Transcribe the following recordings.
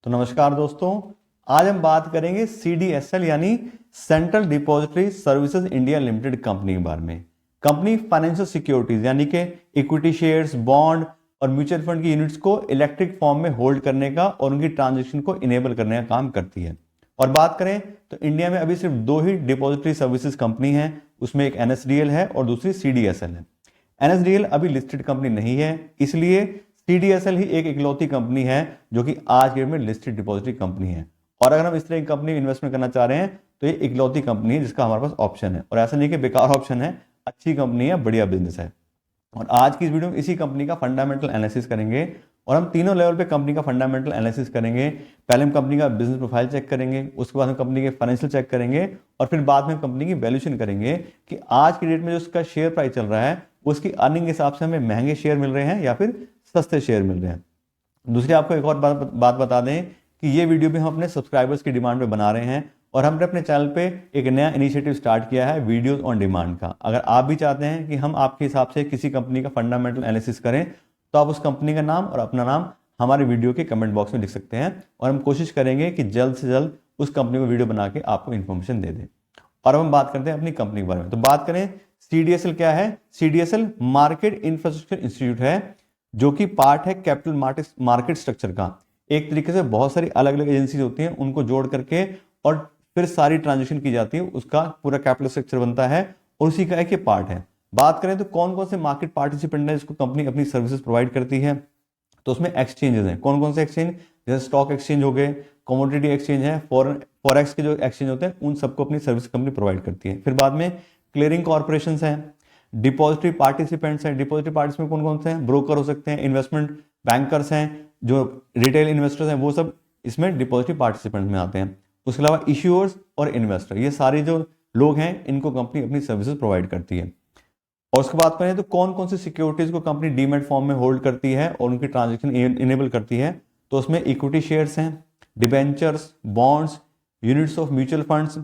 तो नमस्कार दोस्तों, आज हम बात करेंगे CDSL यानी central depository services India limited company के बारे में। कंपनी फाइनेंशियल सिक्योरिटीज यानी कि इक्विटी शेयर्स, बॉन्ड और म्यूचुअल फंड की यूनिट्स को इलेक्ट्रिक फॉर्म में होल्ड करने का और उनकी ट्रांजेक्शन को इनेबल करने का काम करती है। और बात करें तो इंडिया में अभी सिर्फ दो ही डिपॉजिटरी सर्विसेज कंपनी है, उसमें एक NSDL है और दूसरी CDSL है। NSDL अभी लिस्टेड कंपनी नहीं है, इसलिए CDSL ही एक इकलौती कंपनी है जो कि आज के डेट में लिस्टेड डिपॉजिटरी कंपनी है। और अगर हम इस तरह की कंपनी में इन्वेस्टमेंट करना चाह रहे हैं तो ये इकलौती कंपनी है जिसका हमारे पास ऑप्शन है, और ऐसा नहीं कि बेकार ऑप्शन है, अच्छी कंपनी है, बढ़िया बिजनेस है। और आज की इस वीडियो में इसी कंपनी का फंडामेंटल एनालिसिस करेंगे और हम तीनों लेवल पे कंपनी का फंडामेंटल एनालिसिस करेंगे। पहले हम कंपनी का बिजनेस प्रोफाइल चेक करेंगे, उसके बाद हम कंपनी के फाइनेंशियल चेक करेंगे और फिर बाद में कंपनी की वैल्यूएशन करेंगे कि आज की डेट में जो उसका शेयर प्राइस चल रहा है उसकी अर्निंग के हिसाब से हमें महंगे शेयर मिल रहे हैं या फिर सस्ते शेयर मिल रहे हैं। दूसरी आपको एक और बात बता दें कि ये वीडियो भी हम अपने सब्सक्राइबर्स की डिमांड पे बना रहे हैं और हमने अपने चैनल पे एक नया इनिशिएटिव स्टार्ट किया है, वीडियोस ऑन डिमांड का। अगर आप भी चाहते हैं कि हम आपके हिसाब से किसी कंपनी का फंडामेंटल एनालिसिस करें तो आप उस कंपनी का नाम और अपना नाम हमारे वीडियो के कमेंट बॉक्स में लिख सकते हैं और हम कोशिश करेंगे कि जल्द से जल्द उस कंपनी को वीडियो बना के आपको इन्फॉर्मेशन दे दें। और अब हम बात करते हैं अपनी कंपनी के बारे में। तो बात करें CDSL क्या है। CDSL मार्केट इंफ्रास्ट्रक्चर इंस्टीट्यूट है जो कि पार्ट है कैपिटल मार्केट स्ट्रक्चर का। एक तरीके से बहुत सारी अलग अलग एजेंसीज होती हैं, उनको जोड़ करके और फिर सारी ट्रांजेक्शन की जाती है, उसका पूरा कैपिटल स्ट्रक्चर बनता है और उसी का एक ये पार्ट है। बात करें तो कौन कौन से मार्केट पार्टिसिपेंट है जिसको कंपनी अपनी सर्विसेज प्रोवाइड करती है, तो उसमें एक्सचेंजेस हैं। कौन कौन से एक्सचेंज, जैसे स्टॉक एक्सचेंज हो गए, कमोडिटी एक्सचेंज है, फॉरेक्स के जो एक्सचेंज होते हैं उन सबको अपनी सर्विस कंपनी प्रोवाइड करती है। फिर बाद में क्लियरिंग कॉर्पोरेशन है, डिपॉजिटरी पार्टिसिपेंट्स हैं। डिपॉजिटरी पार्टिसिपेंट कौन कौन से हैं, ब्रोकर हो सकते हैं, इन्वेस्टमेंट बैंकर्स हैं, जो रिटेल इन्वेस्टर्स हैं, वो सब इसमें डिपॉजिटरी पार्टिसिपेंट में आते हैं। उसके अलावा इश्यूअर्स और इन्वेस्टर, ये सारे जो लोग हैं इनको कंपनी अपनी सर्विसेज प्रोवाइड करती है। और उसके बाद करें तो कौन कौन सी सिक्योरिटीज को कंपनी डीमैट फॉर्म में होल्ड करती है और उनकी ट्रांजेक्शन इनेबल करती है, तो उसमें इक्विटी शेयर्स हैं, debentures, bonds, units of mutual funds,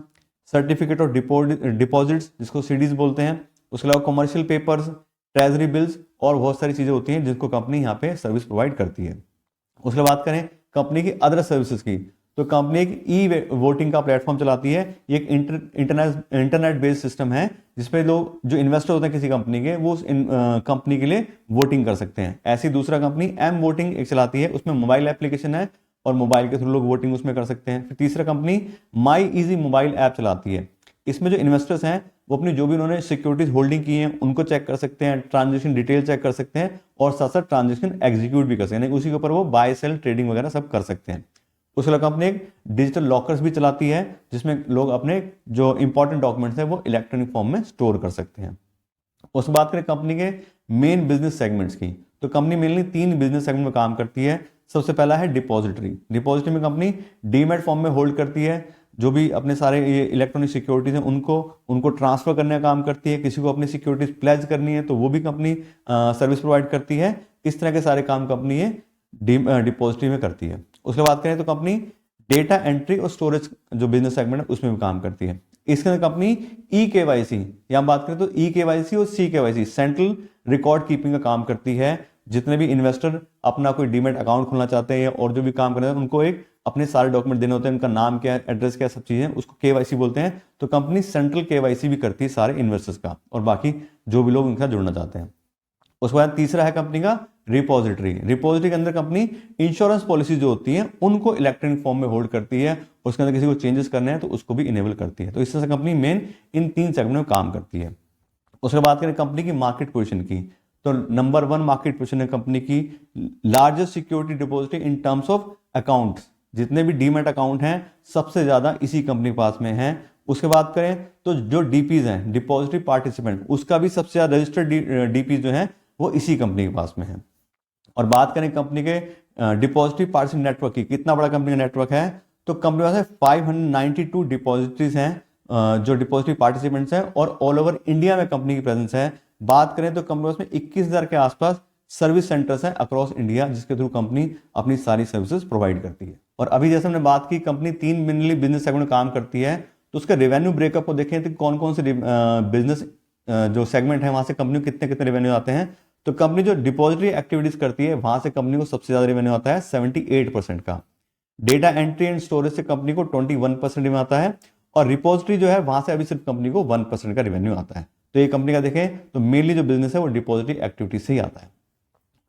certificate of deposits जिसको CDs बोलते हैं, उसके अलावा कमर्शियल पेपर्स, ट्रेजरी बिल्स और बहुत सारी चीजें होती हैं जिनको कंपनी यहाँ पे सर्विस प्रोवाइड करती है। उसके बाद करें कंपनी की अदर सर्विसेज की, तो कंपनी एक ई वोटिंग का प्लेटफॉर्म चलाती है। ये एक इंटरनेट बेस्ड सिस्टम है जिसपे लोग जो इन्वेस्टर होते हैं किसी कंपनी के, वो उस कंपनी के लिए वोटिंग कर सकते हैं। ऐसी दूसरा कंपनी M वोटिंग एक चलाती है, उसमें मोबाइल एप्लीकेशन है और मोबाइल के थ्रू लोग वोटिंग उसमें कर सकते हैं। फिर तीसरा कंपनी माई इजी मोबाइल ऐप चलाती है। इसमें जो इन्वेस्टर्स हैं वो अपनी जो भी उन्होंने सिक्योरिटीज होल्डिंग की हैं उनको चेक कर सकते हैं, ट्रांजेक्शन डिटेल चेक कर सकते हैं और साथ साथ ट्रांजेक्शन एग्जीक्यूट भी कर सकते हैं, उसी के ऊपर वो बाय सेल ट्रेडिंग वगैरह सब कर सकते हैं। उसके अलावा कंपनी एक डिजिटल लॉकर्स भी चलाती है जिसमें लोग अपने जो इंपॉर्टेंट डॉक्यूमेंट्स हैं वो इलेक्ट्रॉनिक फॉर्म में स्टोर कर सकते हैं। उसके बाद करें कंपनी के मेन बिजनेस सेगमेंट्स की, तो कंपनी मेनली 3 बिजनेस सेगमेंट में काम करती है। सबसे पहला है डिपॉजिटरी। डिपॉजिटरी में कंपनी डीमैट फॉर्म में होल्ड करती है, जो भी अपने सारे ये इलेक्ट्रॉनिक सिक्योरिटीज हैं उनको ट्रांसफर करने का काम करती है। किसी को अपनी सिक्योरिटीज प्लेज करनी है तो वो भी कंपनी सर्विस प्रोवाइड करती है। इस तरह के सारे काम कंपनी ये डिपॉजिटरी में करती है। उसके बाद करें तो कंपनी डेटा एंट्री और स्टोरेज जो बिजनेस सेगमेंट है उसमें भी काम करती है। इसके अंदर कंपनी eKYC, या बात करें तो eKYC और CKYC सेंट्रल रिकॉर्ड कीपिंग का काम करती है। जितने भी इन्वेस्टर अपना कोई डीमैट अकाउंट खोलना चाहते हैं और जो भी काम करते हैं उनको एक अपने सारे डॉक्यूमेंट देने होते हैं, उनका नाम क्या है, एड्रेस क्या, सब चीजें, उसको KYC बोलते हैं। तो कंपनी सेंट्रल KYC भी करती है सारे इन्वेस्टर्स का और बाकी जो भी लोग उनके साथ जुड़ना चाहते हैं। उसके बाद तीसरा है कंपनी का रिपोजिटरी। रिपोजिटरी के अंदर कंपनी इंश्योरेंस पॉलिसी जो होती है उनको इलेक्ट्रॉनिक फॉर्म में होल्ड करती है, उसके अंदर किसी को चेंजेस करने हैं तो उसको भी इनेबल करती है। तो इस तरह से कंपनी मेन इन 3 सेगमेंट में काम करती है। उसके बाद करें कंपनी की मार्केट पोजीशन की, तो नंबर 1 मार्केट पोजीशन है कंपनी की largest security depository in terms of accounts. जितने भी डीमैट अकाउंट हैं सबसे ज्यादा इसी कंपनी के पास में है। उसके बाद करें तो जो DPs हैं, डिपॉजिटरी पार्टिसिपेंट, उसका भी सबसे ज्यादा रजिस्टर्ड DPs जो है वो इसी कंपनी के पास में है। और बात करें कंपनी के डिपॉजिटरी पार्टिसिपेंट नेटवर्क की, कितना बड़ा कंपनी का नेटवर्क है, तो कंपनी के पास 592 डिपॉजिटरीज हैं जो डिपॉजिटरी पार्टिसिपेंट्स हैं और ऑल ओवर इंडिया में कंपनी की प्रेजेंस है। बात करें तो कंपनी में 21,000 के आसपास सर्विस सेंटर्स हैं अक्रॉस इंडिया जिसके थ्रू कंपनी अपनी सारी सर्विसेज प्रोवाइड करती है। और अभी जैसे हमने बात की कंपनी 3 मेनली बिजनेस सेगमेंट में काम करती है, तो उसका रेवेन्यू ब्रेकअप को देखें तो कौन कौन से बिजनेस जो सेगमेंट है वहां से कंपनी को कितने कितने रेवेन्यू आते हैं। तो कंपनी जो डिपॉजिटरी एक्टिविटीज करती है वहां से कंपनी को सबसे ज्यादा रेवेन्यू आता है 78% का। डेटा एंट्री एंड स्टोरेज से कंपनी को 21% रेवेन्यू आता है, और रिपोजिटरी जो है वहां से अभी सिर्फ कंपनी को 1% का रेवेन्यू आता है। तो ये कंपनी का देखें तो मेनली जो बिजनेस है वो डिपॉजिटरी एक्टिविटी से ही आता है।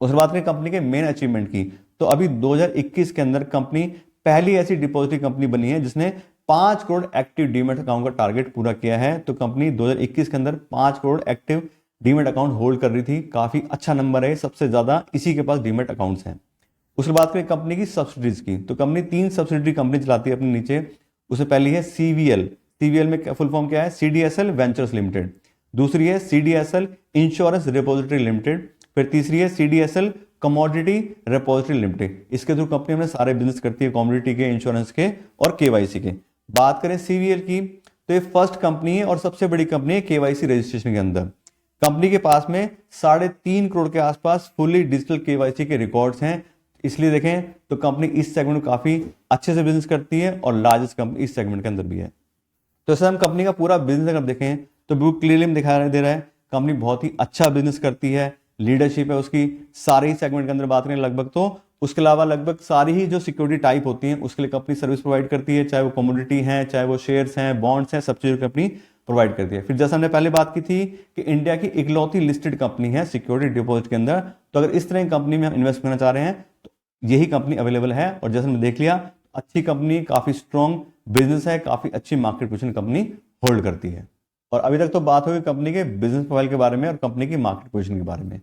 उसके बाद करें कंपनी के मेन अचीवमेंट की, तो अभी 2021 के अंदर कंपनी पहली ऐसी डिपॉजिटरी कंपनी बनी है जिसने 5 करोड़ एक्टिव डीमैट अकाउंट का टारगेट पूरा किया है। तो कंपनी 2021 के अंदर 5 crore active demat account hold कर रही थी, काफी अच्छा नंबर है, सबसे ज्यादा इसी के पास डीमैट अकाउंट्स हैं। उसके बाद करें कंपनी की सब्सिडीज की, तो कंपनी 3 सब्सिडरी कंपनी चलाती है अपने नीचे। उससे पहली है सीवीएल, सीवीएल में फुल फॉर्म क्या है, सीडीएसएल वेंचर्स लिमिटेड। दूसरी है सीडीएसएल इंश्योरेंस रिपोजिटरी लिमिटेड। फिर तीसरी है सीडीएसएल कमोडिटी रिपोजिटरी लिमिटेड। इसके थ्रू कंपनी अपने सारे बिजनेस करती है, कमोडिटी के, इंश्योरेंस के और केवाईसी के। बात करें सीवीएल की, तो ये फर्स्ट कंपनी है और सबसे बड़ी कंपनी है केवाईसी रजिस्ट्रेशन के अंदर। कंपनी के पास में 3.5 करोड़ के आसपास फुली डिजिटल केवाईसी के रिकॉर्ड्स हैं। इसलिए देखें तो कंपनी इस सेगमेंट में काफी अच्छे से बिजनेस करती है और लार्जेस्ट कंपनी इस सेगमेंट के अंदर भी है। तो इससे हम कंपनी का पूरा बिजनेस अगर देखें तो बिल्कुल क्लियरली दिखाई दे रहा है कंपनी बहुत ही अच्छा बिजनेस करती है, लीडरशिप है उसकी सारे ही सेगमेंट के अंदर। बात करें लगभग, तो उसके अलावा लगभग सारी ही जो सिक्योरिटी टाइप होती हैं उसके लिए कंपनी सर्विस प्रोवाइड करती है, चाहे वो कमोडिटी है, चाहे वो शेयर्स हैं, बॉन्ड्स हैं, सब चीज़ कंपनी प्रोवाइड करती है। फिर जैसा हमने पहले बात की थी कि इंडिया की इकलौती लिस्टेड कंपनी है सिक्योरिटी डिपॉजिट के अंदर, तो अगर इस तरह की कंपनी में हम इन्वेस्ट करना चाह रहे हैं तो यही कंपनी अवेलेबल है। और जैसे हमने देख लिया, अच्छी कंपनी, काफी स्ट्रॉन्ग बिजनेस है, काफी अच्छी मार्केट पोजीशन कंपनी होल्ड करती है। और अभी तक तो बात होगी कंपनी के बिजनेस प्रोफाइल के बारे में और कंपनी की मार्केट पोजीशन के बारे में।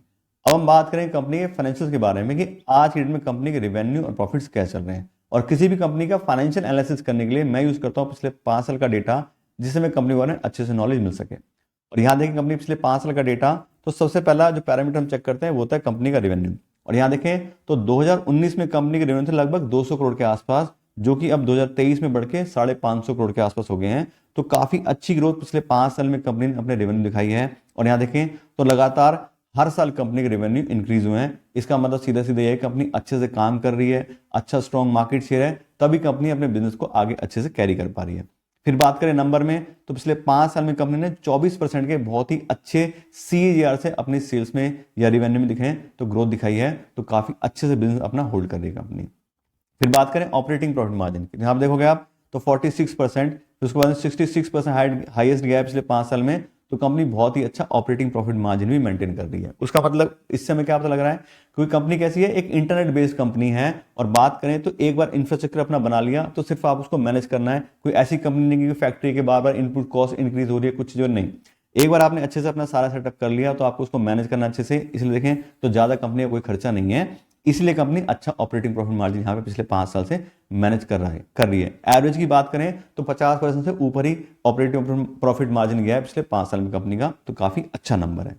अब हम बात करें कंपनी के फाइनेंशियल्स के बारे में कि आज की डेट में कंपनी के रेवेन्यू और प्रॉफिट्स क्या चल रहे हैं। और किसी भी कंपनी का फाइनेंशियल एनालिसिस करने के लिए मैं यूज करता हूं पिछले 5 साल का डेटा, जिससे मैं कंपनी के बारे में अच्छे से नॉलेज मिल सके। और यहाँ देखें कंपनी पिछले 5 साल का डेटा, तो सबसे पहला जो पैरामीटर हम चेक करते हैं वो होता है कंपनी का रेवेन्यू। और यहाँ देखें तो 2019 में कंपनी के रेवेन्यू थे लगभग 200 करोड़ के आसपास, जो कि अब 2023 में बढ़ के 550 करोड़ के आसपास हो गए हैं। तो काफी अच्छी ग्रोथ पिछले 5 साल में कंपनी ने अपने रेवेन्यू दिखाई है। और यहाँ देखें तो लगातार हर साल कंपनी के रेवेन्यू इंक्रीज हुए हैं। इसका मतलब सीधा सीधा ये है कंपनी अच्छे से काम कर रही है, अच्छा स्ट्रॉन्ग मार्केट शेयर है, तभी कंपनी अपने बिजनेस को आगे अच्छे से कैरी कर पा रही है। फिर बात करें नंबर में, तो पिछले 5 साल में कंपनी ने 24% के बहुत ही अच्छे CAGR से अपनी सेल्स में या रेवेन्यू में दिखे तो ग्रोथ दिखाई है। तो काफी अच्छे से बिजनेस अपना होल्ड कर रही है कंपनी। फिर बात करें ऑपरेटिंग प्रॉफिट मार्जिन की, यहाँ देखोगे आप तो 46%, फिर उसके बाद 66% हाईएस्ट गया है पिछले 5 साल में। तो कंपनी बहुत ही अच्छा ऑपरेटिंग प्रॉफिट मार्जिन भी मेंटेन कर रही है। उसका मतलब इससे हमें क्या पता लग रहा है, क्योंकि कंपनी कैसी है, एक इंटरनेट बेस्ड कंपनी है। और बात करें तो एक बार इंफ्रास्ट्रक्चर अपना बना लिया तो सिर्फ आप उसको मैनेज करना है। कोई ऐसी कंपनी नहीं कि फैक्ट्री के बार बार इनपुट कॉस्ट इंक्रीज हो रही है, कुछ चीजों नहीं। एक बार आपने अच्छे से अपना सारा सेटअप कर लिया तो आपको उसको मैनेज करना अच्छे से, इसलिए देखें तो ज्यादा कंपनी का कोई खर्चा नहीं है, इसलिए कंपनी अच्छा ऑपरेटिंग प्रॉफिट मार्जिन यहाँ पे पिछले 5 साल से मैनेज कर रही है। एवरेज की बात करें तो 50% से ऊपर ही ऑपरेटिंग प्रॉफिट मार्जिन गया है पिछले 5 साल में कंपनी का, तो काफी अच्छा नंबर है।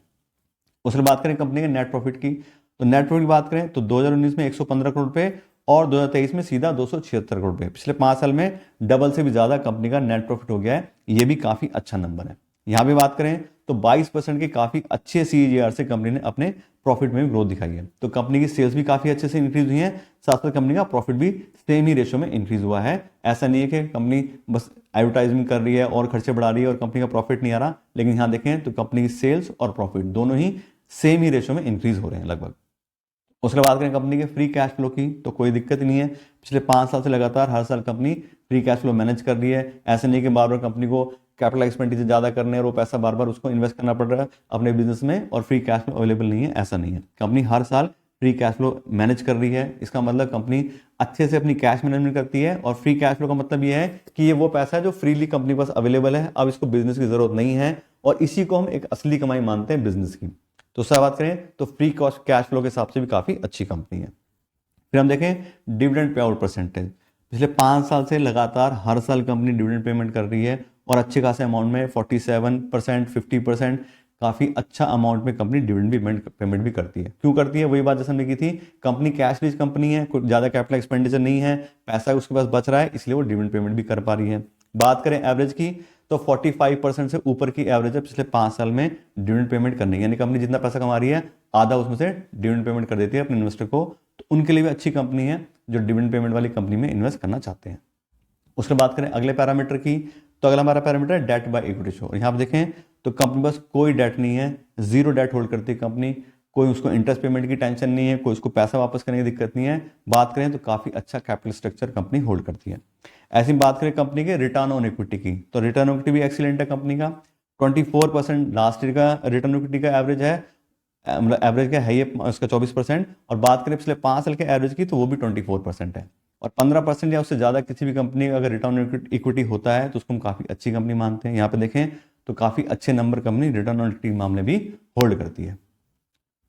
उसके बात करें कंपनी के नेट प्रॉफिट की, तो नेट प्रॉफिट की बात करें तो 2019 में 115 करोड़ रुपए और 2023 में सीधा 276 करोड़ रुपए। पिछले 5 साल में डबल से भी ज्यादा कंपनी का नेट प्रॉफिट हो गया है, ये भी काफी अच्छा नंबर है। यहां भी बात करें तो 22% के काफी अच्छे CAGR से कंपनी ने अपने प्रॉफिट में भी ग्रोथ दिखाई है। तो कंपनी की सेल्स भी काफी अच्छे से इंक्रीज हुई है, साथ साथ कंपनी का प्रॉफिट भी सेम ही रेशो में इंक्रीज हुआ है। ऐसा नहीं है कि कंपनी बस एडवर्टाइजमेंट कर रही है और खर्चे बढ़ा रही है और कंपनी का प्रॉफिट नहीं आ रहा, लेकिन यहां देखें तो कंपनी की सेल्स और प्रॉफिट दोनों ही सेम ही रेशो में इंक्रीज हो रहे हैं लगभग। उसके बाद करें कंपनी के फ्री कैश फ्लो की, तो कोई दिक्कत नहीं है। पिछले 5 साल से लगातार हर साल company free cash flow manage कर रही है। ऐसे नहीं कि बार बार कंपनी को कैपिटल एक्सपेंडिचर ज्यादा करने और वो पैसा बार बार उसको इन्वेस्ट करना पड़ रहा है अपने बिजनेस में और फ्री कैश फ्लो अवेलेबल नहीं है, ऐसा नहीं है। कंपनी हर साल फ्री कैश फ्लो मैनेज कर रही है। इसका मतलब कंपनी अच्छे से अपनी कैश मैनेजमेंट करती है। और फ्री कैश फ्लो का मतलब ये है कि ये वो पैसा है जो फ्रीली कंपनी के पास अवेलेबल है, अब इसको बिजनेस की जरूरत नहीं है, और इसी को हम एक असली कमाई मानते हैं बिजनेस की। तो उससे बात करें तो फ्री कैश फ्लो के हिसाब से भी काफी अच्छी कंपनी है। फिर हम देखें डिविडेंड पे आउट परसेंटेज, पिछले 5 साल से लगातार हर साल कंपनी डिविडेंड पेमेंट कर रही है और अच्छे खासे अमाउंट में 47%, 50%, काफी अच्छा अमाउंट में कंपनी डिविडेंड पेमेंट भी करती है। क्यों करती है, वही बात जैसे हमने की थी, कंपनी कैश रिच कंपनी है, कोई ज्यादा कैपिटल एक्सपेंडिचर नहीं है, पैसा उसके पास बच रहा है, इसलिए वो डिविडेंड पेमेंट भी कर पा रही है। बात करें एवरेज की तो 45% से ऊपर की एवरेज है पिछले 5 साल में डिविडेंड पेमेंट करने की, यानी कंपनी जितना पैसा कमा रही है आधा उसमें से डिविडेंड पेमेंट कर देती है अपने इन्वेस्टर को। तो उनके लिए भी अच्छी कंपनी है जो डिविडेंड पेमेंट वाली कंपनी में इन्वेस्ट करना चाहते हैं। उसके बात करें अगले पैरामीटर की, तो अगला हमारा पैरामीटर है डेट बाय इक्विटी रेशो। यहाँ आप देखें तो कंपनी पास कोई डेट नहीं है, जीरो डेट होल्ड करती है कंपनी, कोई उसको इंटरेस्ट पेमेंट की टेंशन नहीं है, कोई उसको पैसा वापस करने की दिक्कत नहीं है। बात करें तो काफ़ी अच्छा कैपिटल स्ट्रक्चर कंपनी होल्ड करती है। ऐसी बात करें कंपनी के रिटर्न ऑन इक्विटी की, तो रिटर्न ऑन इक्विटी भी एक्सीलेंट है कंपनी का। 24% लास्ट ईयर का रिटर्न ऑन इक्विटी का एवरेज है, मतलब एवरेज का है ये उसका 24%। और बात करें पिछले 5 साल के एवरेज की तो वो भी 24% है। और 15% या उससे ज़्यादा किसी भी कंपनी का अगर रिटर्न ऑन इक्विटी होता है तो उसको हम काफ़ी अच्छी कंपनी मानते हैं। यहाँ पे देखें तो काफ़ी अच्छे number company return on equity मामले भी होल्ड करती है।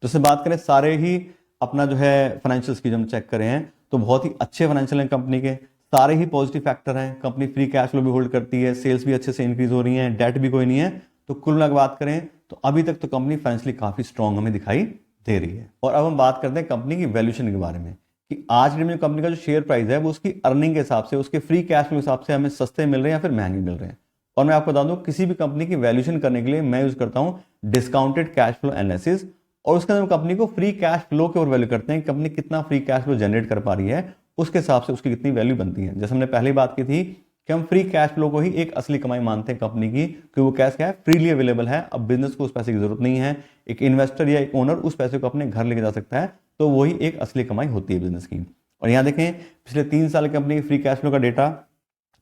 तो इससे बात करें सारे ही अपना जो है फाइनेंशियल्स की जब हम चेक करें हैं तो बहुत ही अच्छे फाइनेंशियल हैं कंपनी के, सारे ही पॉजिटिव फैक्टर हैं। कंपनी फ्री कैश फ्लो भी होल्ड करती है, सेल्स भी अच्छे से इंक्रीज हो रही है, डेट भी कोई नहीं है। तो कुल मिला बात करें तो अभी तक तो कंपनी फाइनेंशियली काफी स्ट्रांग हमें दिखाई दे रही है। और अब हम बात करते हैं कंपनी की वैल्यूएशन के बारे में कि आज के में कंपनी का जो शेयर प्राइस है वो उसकी अर्निंग के हिसाब से, उसके फ्री कैश फ्लो के हिसाब से हमें सस्ते मिल रहे हैं या फिर महंगे मिल रहे हैं। और मैं आपको बता दूं किसी भी कंपनी की वैल्यूएशन करने के लिए मैं यूज करता हूं डिस्काउंटेड कैश फ्लो एनालिसिस, और उसके अंदर कंपनी को फ्री कैश फ्लो के ऊपर वैल्यू करते हैं, कंपनी कितना फ्री कैश फ्लो जनरेट कर पा रही है उसके हिसाब से उसकी कितनी वैल्यू बनती है। जैसे हमने पहले बात की थी कि हम फ्री कैश फ्लो को ही एक असली कमाई मानते हैं कंपनी की, कि वो कैश क्या है, फ्रीली अवेलेबल है। अब बिजनेस को उस पैसे की जरूरत नहीं है, एक इन्वेस्टर या एक ओनर उस पैसे को अपने घर लेके जा सकता है, तो वही एक असली कमाई होती है बिजनेस की। और यहाँ देखें पिछले 3 साल कंपनी की फ्री कैश फ्लो का डेटा,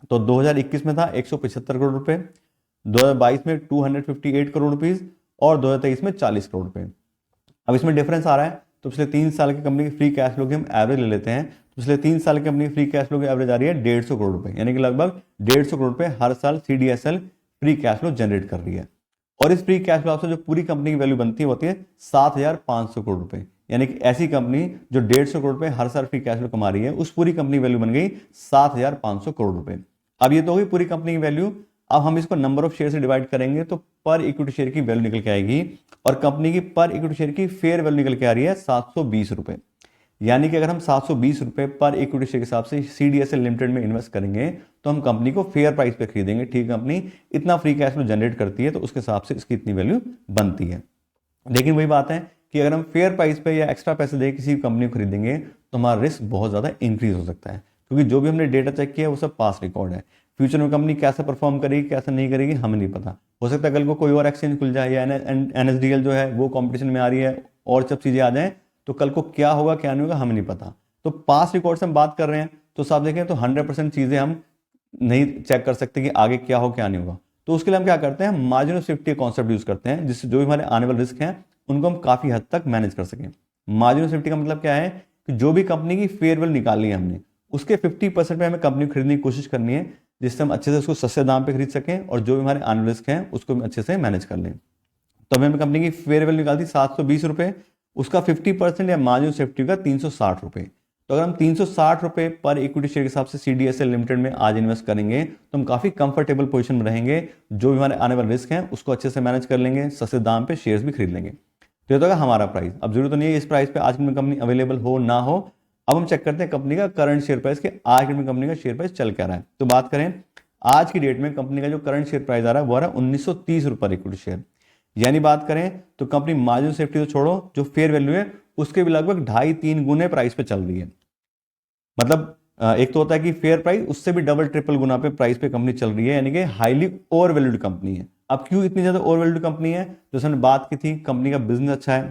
तो 2021 में था 175 करोड़ रुपए, 2022 में 258 करोड़ रुपीज और 2023 में 40 करोड़ रुपए। अब इसमें डिफरेंस आ रहा है, तो पिछले 3 साल की कंपनी की फ्री कैश फ्लो की हम एवरेज ले लेते हैं, तो पिछले 3 साल की कंपनी की फ्री कैश फ्लो की एवरेज आ रही है 150 करोड़ रुपए, यानी कि लगभग 150 करोड़ रुपए हर साल CDSL free cash flow generate कर रही है। और इस फ्री कैश फ्लो से जो पूरी कंपनी की वैल्यू बनती है होती है 7,500 करोड़ रुपए, यानी कि ऐसी कंपनी जो 150 करोड़ रुपए हर साल फ्री कैश फ्लो कमा रही है उस पूरी कंपनी वैल्यू बन गई 7,500 करोड़ रुपए। अब ये तो होगी पूरी कंपनी की वैल्यू। अब हम इसको नंबर ऑफ शेयर से डिवाइड करेंगे तो पर इक्विटी शेयर की वैल्यू निकल के आएगी, और कंपनी की पर इक्विटी शेयर की फेयर वैल्यू निकल के आ रही है 720 रुपए। यानी कि अगर हम 720 रुपए पर इक्विटी शेयर के हिसाब से CDSL लिमिटेड में इन्वेस्ट करेंगे तो हम कंपनी को फेयर प्राइस पे खरीदेंगे। ठीक, कंपनी इतना फ्री कैश फ्लो जनरेट करती है तो उसके हिसाब से इसकी इतनी वैल्यू बनती है। लेकिन वही बात है कि अगर हम फेयर प्राइस पे या एक्स्ट्रा पैसे दे किसी कंपनी को खरीदेंगे तो हमारा रिस्क बहुत ज्यादा इंक्रीज हो सकता है, क्योंकि जो भी हमने डेटा चेक किया वो सब पास रिकॉर्ड है। फ्यूचर में कंपनी कैसे परफॉर्म करेगी कैसे नहीं करेगी हमें नहीं पता, हो सकता है कल को कोई और एक्सचेंज खुल जाए या NSDL जो है वो कंपटीशन में आ रही है और सब चीजें आ जाएं तो कल को क्या होगा क्या नहीं होगा हमें नहीं पता। तो पास रिकॉर्ड से हम बात कर रहे हैं तो साफ देखें तो 100% चीजें हम नहीं चेक कर सकते कि आगे क्या हो क्या नहीं होगा। तो उसके लिए हम क्या करते हैं, margin of safety concept use करते हैं, जिससे जो भी हमारे आने वाले रिस्क हैं उनको हम काफी हद तक मैनेज कर सकें। मार्जिन ऑफ सेफ्टी का मतलब क्या है कि जो भी कंपनी की फेयर वैल्यू निकाली है हमने उसके 50% पे हमें कंपनी खरीदने की कोशिश करनी है, जिससे हम अच्छे से उसको सस्ते दाम पे खरीद सकें और जो भी हमारे आने रिस्क हैं उसको हम अच्छे से मैनेज कर लें। तो अभी हमें कंपनी की फेयर वैल्यू निकालती 720 रुपए, उसका 50% या मार्जिन सेफ्टी का 360 रुपए। तो अगर हम 360 रुपए पर इक्विटी शेयर के हिसाब से CDSL लिमिटेड में आज इन्वेस्ट करेंगे तो हम काफी कंफर्टेबल पोजीशन में रहेंगे, जो भी हमारे आने वाले रिस्क हैं उसको अच्छे से मैनेज कर लेंगे, सस्ते दाम पे शेयर्स भी खरीद लेंगे। तो ये तो हमारा प्राइस। अब जरूरत तो नहीं है इस प्राइस पे आज में कंपनी अवेलेबल हो ना हो। अब हम चेक करते हैं कंपनी का करंट शेयर प्राइस के आज में कंपनी का शेयर प्राइस चल क्या रहा है। तो बात करें आज की डेट में कंपनी का जो करंट शेयर प्राइस आ रहा है वो आ रहा है 1930 रुपए इक्विटी शेयर। यानी बात करें तो कंपनी मार्जिन सेफ्टी तो छोड़ो, जो फेयर वैल्यू है उसके भी लगभग 2.5-3 गुने प्राइस पे चल रही है। मतलब एक तो होता है कि फेयर प्राइस, उससे भी डबल ट्रिपल गुना पे प्राइस पे कंपनी चल रही है, यानी कि हाईली ओवर वैल्यूड कंपनी है। अब क्यों इतनी ज्यादा ओवर वैल्यूड कंपनी है, जैसे हमने बात की थी कंपनी का बिजनेस अच्छा है,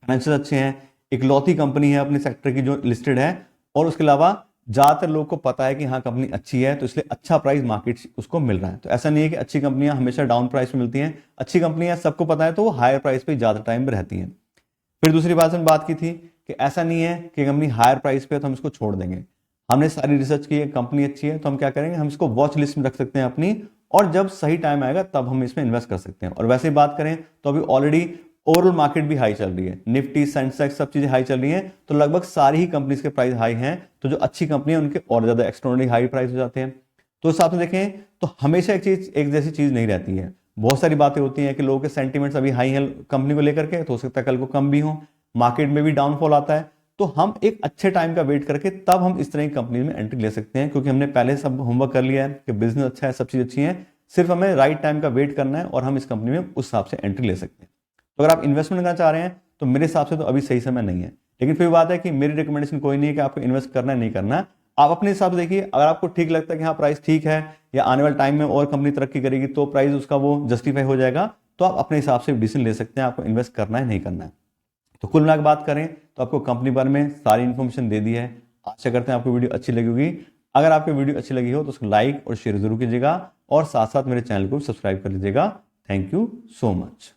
फाइनेंशियल अच्छे हैं, इकलौती कंपनी है अपने सेक्टर की जो लिस्टेड है, और उसके अलावा ज्यादातर लोगों को पता है कि हाँ कंपनी अच्छी है तो इसलिए अच्छा प्राइस मार्केट उसको मिल रहा है। तो ऐसा नहीं है कि अच्छी कंपनियां हमेशा डाउन प्राइस में मिलती हैं, अच्छी कंपनियां सबको पता है तो वो हायर प्राइस पे ज्यादा टाइम पे रहती हैं। फिर दूसरी बात हमने बात की थी कि ऐसा नहीं है कि कंपनी हायर प्राइस पे है तो हम इसको छोड़ देंगे। हमने सारी रिसर्च की है, कंपनी अच्छी है तो हम क्या करेंगे, हम इसको वॉच लिस्ट में रख सकते हैं अपनी, और जब सही टाइम आएगा तब हम इसमें इन्वेस्ट कर सकते हैं। और वैसे ही बात करें तो अभी ऑलरेडी ओवरऑल मार्केट भी हाई चल रही है, निफ्टी सेंसेक्स सब चीजें हाई चल रही हैं, तो लगभग सारी ही कंपनीज के प्राइस हाई हैं, तो जो अच्छी कंपनी है उनके और ज्यादा एक्स्ट्राऑर्डिनरी हाई प्राइस हो जाते हैं। तो हिसाब से देखें तो हमेशा एक जैसी चीज नहीं रहती है, बहुत सारी बातें होती हैं कि लोगों के सेंटीमेंट्स अभी हाई हैं कंपनी को लेकर के, तो हो सकता है कल को कम भी हो, मार्केट में भी डाउनफॉल आता है, तो हम एक अच्छे टाइम का वेट करके तब हम इस तरह की कंपनी में एंट्री ले सकते हैं, क्योंकि हमने पहले सब होमवर्क कर लिया है कि बिजनेस अच्छा है, सब चीज अच्छी है, सिर्फ हमें राइट टाइम का वेट करना है और हम इस कंपनी में उस हिसाब से एंट्री ले सकते हैं। तो अगर आप इन्वेस्टमेंट करना चाह रहे हैं तो मेरे हिसाब से तो अभी सही समय नहीं है, लेकिन फिर बात है कि मेरी रिकमेंडेशन कोई नहीं है कि आपको इन्वेस्ट करना है नहीं करना, आप अपने हिसाब से देखिए। अगर आपको ठीक लगता है कि हाँ प्राइस ठीक है या आने वाले टाइम में और कंपनी तरक्की करेगी तो प्राइस उसका वो जस्टिफाई हो जाएगा, तो आप अपने हिसाब से डिसीजन ले सकते हैं आपको इन्वेस्ट करना है नहीं करना है। तो कुल मिलाकर बात करें तो आपको कंपनी बारे में सारी इन्फॉर्मेशन दे दी है। आशा करते हैं आपको वीडियो अच्छी लगी होगी। अगर आपको वीडियो अच्छी लगी हो तो उसको लाइक और शेयर जरूर कीजिएगा और साथ साथ मेरे चैनल को सब्सक्राइब कर लीजिएगा। Thank you so much.